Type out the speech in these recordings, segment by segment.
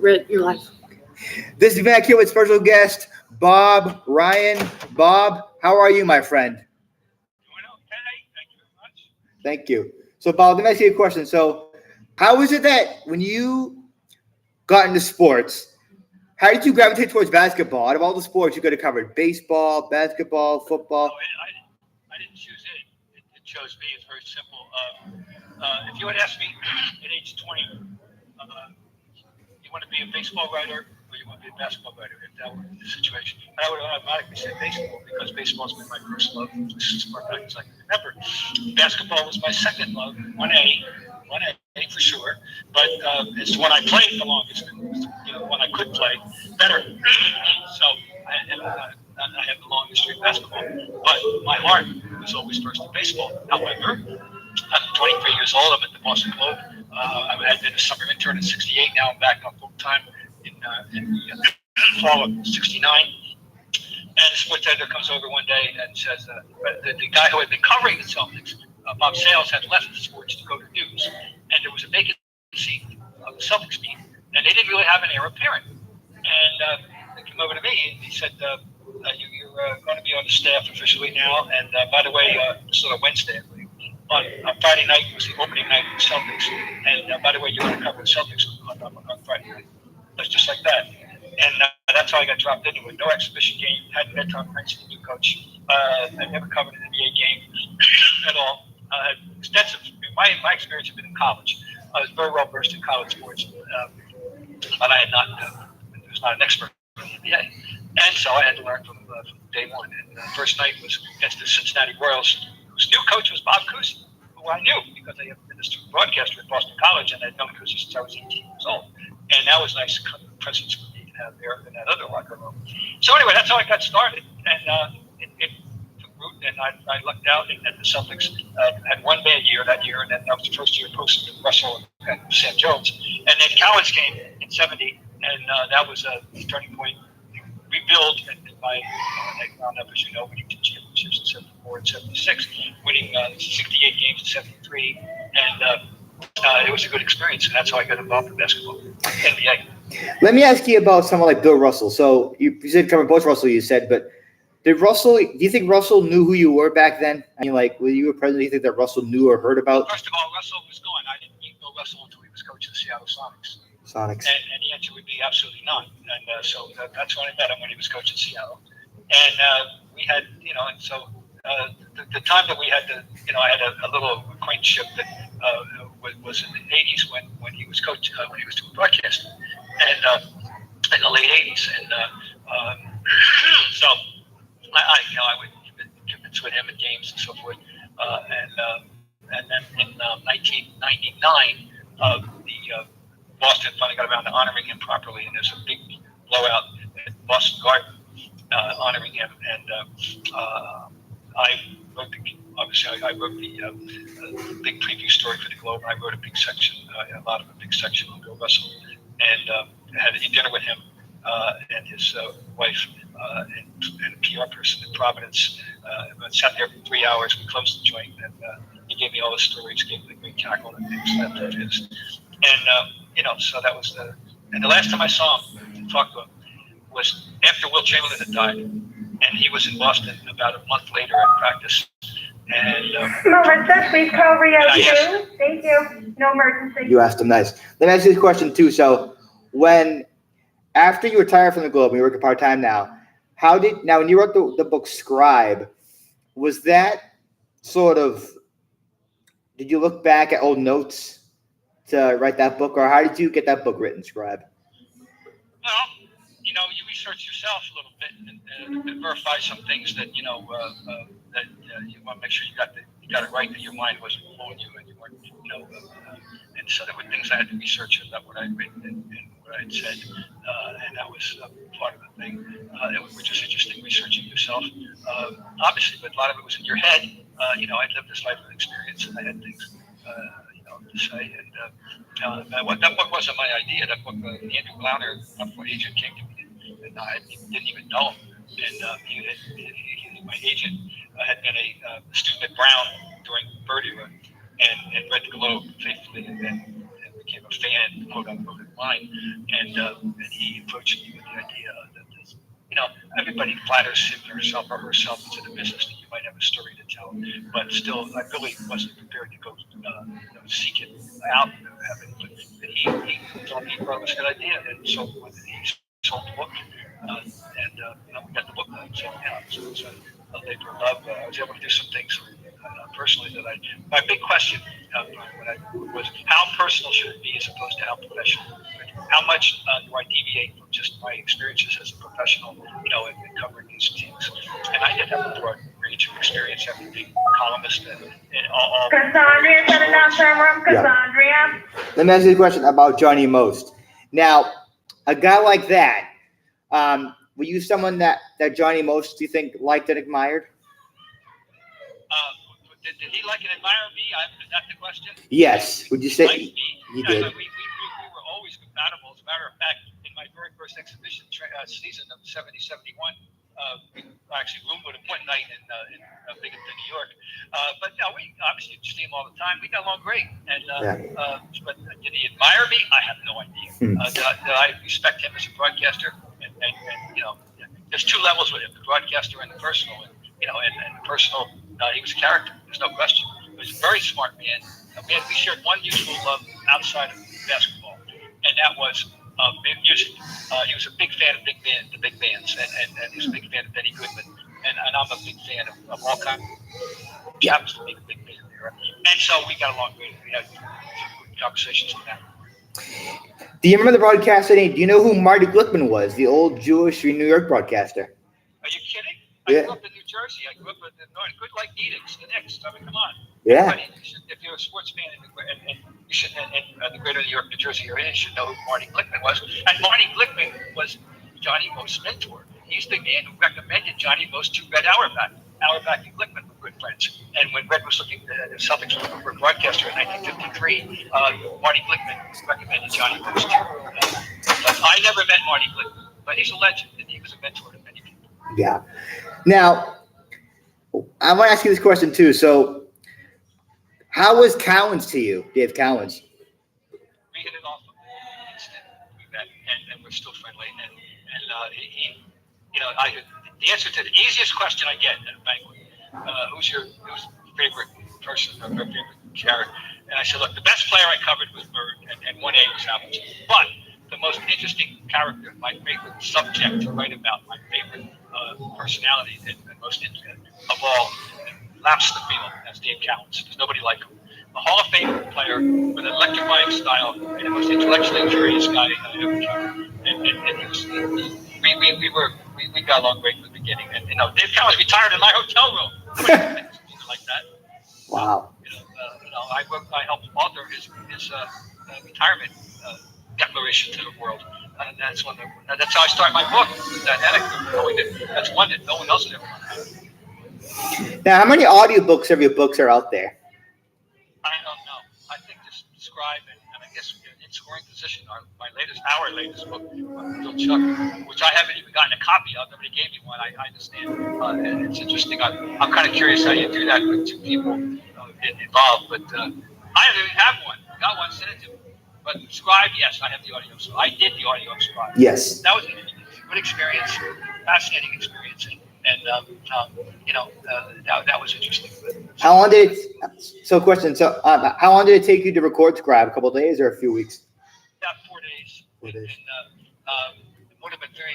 your life. This is back here with special guest Bob Ryan. Bob, how are you, my friend? Doing okay. Thank you very much. Thank you. So, Bob, let me ask you a question. So, how is it that when you got into sports, how did you gravitate towards basketball? Out of all the sports you could have covered, baseball, basketball, football. I didn't choose it. It chose me. It's very simple. If you had asked me at age 20, you want to be a baseball writer or you want to be a basketball writer, if that were the situation, I would automatically say baseball because baseball's been my first love as far back as I can remember. Basketball was my second love, 1A for sure, but it's the one I played the longest, when I could play better. So I have the long history of basketball, but my heart was always first in baseball. However, I'm 23 years old. I'm at the Boston Globe. I had been a summer intern in '68. Now I'm back on full time in the fall of '69. And the sports editor comes over one day and says, the guy who had been covering the Celtics, Bob Sales, had left the sports to go to news, and there was a vacancy of the Celtics beat, and they didn't really have an heir apparent. And they came over to me and he said, "You're going to be on the staff officially now, and by the way, sort of Wednesday." On Friday night was the opening night of the Celtics, and by the way, you're going to cover the Celtics on Friday night. It's just like that, and that's how I got dropped into it. No exhibition game. Hadn't met Tom Prince, the new coach. I'd never covered an NBA game at all. Extensive. My experience had been in college. I was very well versed in college sports, but I had not. Was not an expert in the NBA, and so I had to learn from day one. And the first night was against the Cincinnati Royals. Whose new coach was Bob Cousy, who I knew because I had been a student broadcaster at Boston College and I'd known Cousy since I was 18 years old. And that was nice presence for me to have there in that other locker room. So anyway, that's how I got started. And it took root, and I lucked out and the Celtics had one bad year that year, and then that was the first year post Russell and Sam Jones. And then Cowens came in '70, and that was a turning point. Rebuild, and by they wound up, as you know, winning 2 championships in '74 and '76, winning 68 games in '73, and it was a good experience, and that's how I got involved in basketball, NBA. Let me ask you about someone like Bill Russell. So you said cover both Russell, you said, but do you think Russell knew who you were back then? I mean, like, when you were president, do you think that Russell knew or heard about? First of all, Russell was gone. I didn't meet Bill Russell until he was coach of the Seattle Sonics. And the answer would be absolutely not. And so that's when I met him, when he was coaching Seattle. And we had, and so the time that we had I had a little acquaintanceship that was in the '80s when he was coach, when he was doing broadcasting, and in the late '80s. And so I would convince with him at games and so forth. And then in 1999, the Boston finally got around to honoring him properly, and there's a big blowout at Boston Garden honoring him. And I wrote I wrote the big preview story for the Globe. I wrote a big section, a big section on Bill Russell, and had a dinner with him and his wife and a PR person in Providence. I sat there for 3 hours. We closed the joint, and he gave me all the stories, gave me the great cackle and things that is. And so that was and the last time I saw him and talked to him was after Will Chamberlain had died, and he was in Boston about a month later at practice. And Melissa, please call Rio too. Thank you. No emergency. You asked him nice. Let me ask you this question too. So after you retired from the Globe, and you're working part time now, when you wrote the book Scribe, was that sort of, did you look back at old notes to write that book, or how did you get that book written, Scribe? Well, you research yourself a little bit and verify some things that you want to make sure you got it right, that your mind wasn't fooling you, and you weren't, and so there were things I had to research about what I'd written and what I'd said, and that was part of the thing. It was just interesting researching yourself, obviously, but a lot of it was in your head. I'd lived this life of experience, and I had things, to say. And that book wasn't my idea. That book, Andrew Glauner, my agent, came to me, and I didn't even know him. And my agent had been a student at Brown during Bird era, and read the Globe faithfully, and became a fan, quote unquote, mine, and he approached me with the idea that this, everybody flatters him or herself into the business that you might have a story to tell, but still, I really wasn't prepared to go seek it out and have it. But he told me he thought it was a good idea, and so he sold the book, and we got the book out. So so it's a labor of love. I was able to do some things personally that my big question was how personal should it be as opposed to how professional. How much do I deviate from just my experiences as a professional, and covering these teams? And I did have a broad range of experience after being a columnist and all. Cassandra, shut it down, room. Cassandra. Let me ask you a question about Johnny Most. Now, a guy like that, were you someone that Johnny Most, do you think, liked and admired? Did he like and admire me? Is that the question? Yes. Would you say he did? We were always compatible. As a matter of fact, in my very first exhibition season of 70-71, we actually roomed with him one night in Binghamton, New York. But we obviously see him all the time. We got along great. And but did he admire me? I have no idea. Did I respect him as a broadcaster? And there's two levels with him: the broadcaster and the personal. And the personal, he was a character. There's no question. He was a very smart man. We shared one mutual love outside of basketball, and that was music. He was a big fan of the big bands, and he was a big fan of Benny Goodman, and I'm a big fan of all kinds. He happens to be a big band there, and so we got along great. We had good conversations on that. Do you remember the broadcaster name? Do you know who Marty Glickman was, the old Jewish New York broadcaster? Are you kidding? Yeah. I grew up in New Jersey. I grew up in the North. Good like Edicts, the Knicks. I mean, come on. Yeah. If you're a sports fan in the greater New York, New Jersey area, you should know who Marty Glickman was. And Marty Glickman was Johnny Most's mentor. He's the man who recommended Johnny Most to Red Auerbach. Auerbach and Glickman were good friends. And when Red was looking at the Celtics for a broadcaster in 1953, Marty Glickman recommended Johnny Most. But I never met Marty Glickman, but he's a legend, and he was a mentor to many people. Yeah. Now, I want to ask you this question too. So, how was Cowens to you, Dave Cowens? We hit it off instant. We met, and we're still friendly. And the answer to the easiest question I get at a banquet, who's your favorite person or your favorite character? And I said, look, the best player I covered was Bird, and 1A was Havlicek. But the most interesting character, my favorite subject to write about, my favorite personality, and most of all, laps the field, as Dave Cowens. There's nobody like him. A Hall of Fame player with an electrifying style and the most intellectually curious guy I ever knew. And we got along great from the beginning. And Dave Cowens retired in my hotel room. Like that. Wow. I helped author his retirement declaration to the world. And that's how I start my book. That anecdote, that's one that no one else had ever done. Now, how many audiobooks of your books are out there? I don't know. I think just Scribe and I guess in scoring position, our latest book, Bill Chuck, which I haven't even gotten a copy of. Nobody gave me one. I understand. And it's interesting. I'm kind of curious how you do that with two people involved. But I don't even have one. Got one, sent it to me. But Scribe, yes, I have the audio. So I did the audio of Scribe. Yes. That was a good experience, fascinating experience, and that was interesting. How long did it? So, question. So, how long did it take you to record Scribe? A couple of days or a few weeks? About 4 days. 4 days. And it would have been very.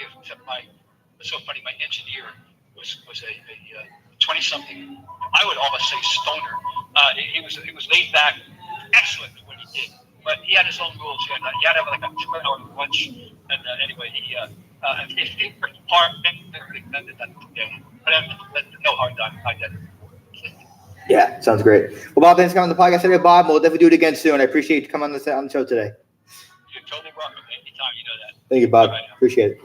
It's so funny. My engineer was a 20-something. I would almost say stoner. He was laid back, excellent when he did. But he had his own rules. He had to have like a 2-hour lunch. And anyway, no hard done. I did. Yeah, sounds great. Well, Bob, thanks for coming on the podcast today, Bob. We'll definitely do it again soon. I appreciate you coming on the show today. You're totally welcome. Anytime, you know that. Thank you, Bob. Bye-bye. Appreciate it.